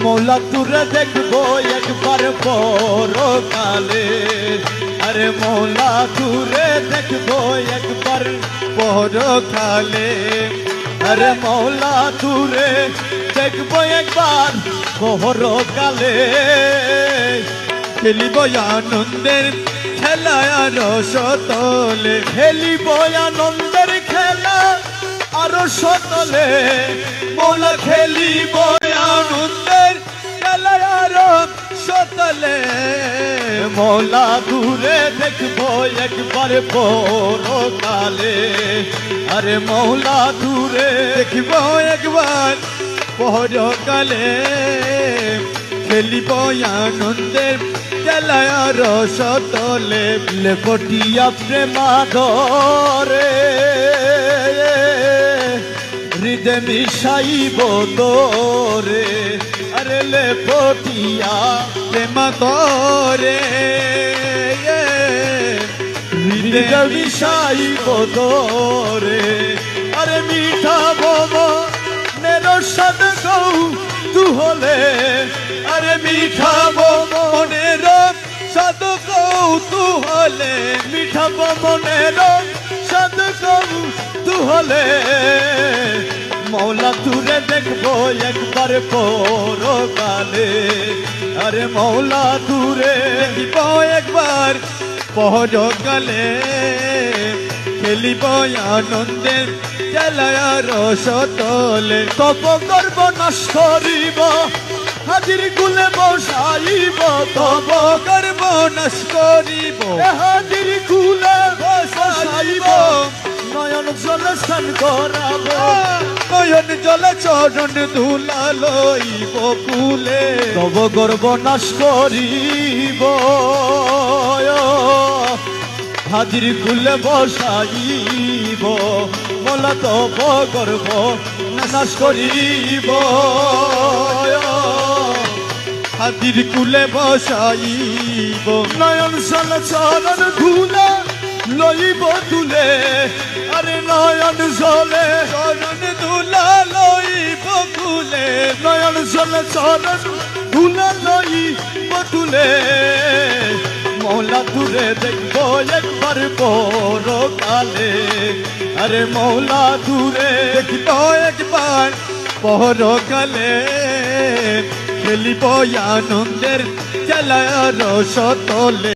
মৌলা তুরে দেখবো একবার পরকালে। আরে মৌলা তুরে দেখবো একবার পরকালে। আরে মৌলা তুরে দেখবো একবার পরকালে। খেলিব আনন্দের খেলা রস তলে। খেলিব আনন্দের খেলা আরো সতলে। মৌলা খেলিব আনন্দের খেলা আরো সতলে। মৌলা দূরে দেখবো একবার পরকালে। আরে মৌলা দূরে দেখবো একবার পরকালে। খেলিব আনন্দের খেলা আরো সতলে। লেপটিয়া প্রেমাধরে হৃদে মিশাইব তোরে। আরে লেপটিয়া প্রেমাধরে হৃদে মিশাইব তোরে। আরে মিঠা মনের সাদ গৌ তু হলে। আরে মিঠা মনের সাদ গৌ তু হলে। মিঠা মনের সাদ গৌ তু হলে। মৌলা তুরে দেখবো একবার পরকালে। আরে মৌলা তুরে দেখবো একবার পরকালে। খেলিব আনন্দের খেলা রস তলে। তব গর্ব নাশ করিব হাজির কুলে বসাইব। তব গর্ব নাশ করিব হাজির কুলে বসাইব। নয়ন জলে স্নান করাব। নয়ন জলে চরণ ধুলা লইব কুলে। তব গর্ব নাশ করিব হাজির কুলে বসাইব। মৌলা তব গর্ব নাশ করিব হাজির কুলে বসাইব। নয়ন জলে চরণ ধুলা লইব তুলে। আরে নয়ন জলে চরণ ধুলা লইব তুলে। নয়ন জলে চরণ ধুলা লইব তুলে। মৌলা দূরে দেখবো একবার পরকালে। আরে মৌলা দূরে দেখবো একবার পরকালে। খেলিব আনন্দের খেলা রস তলে।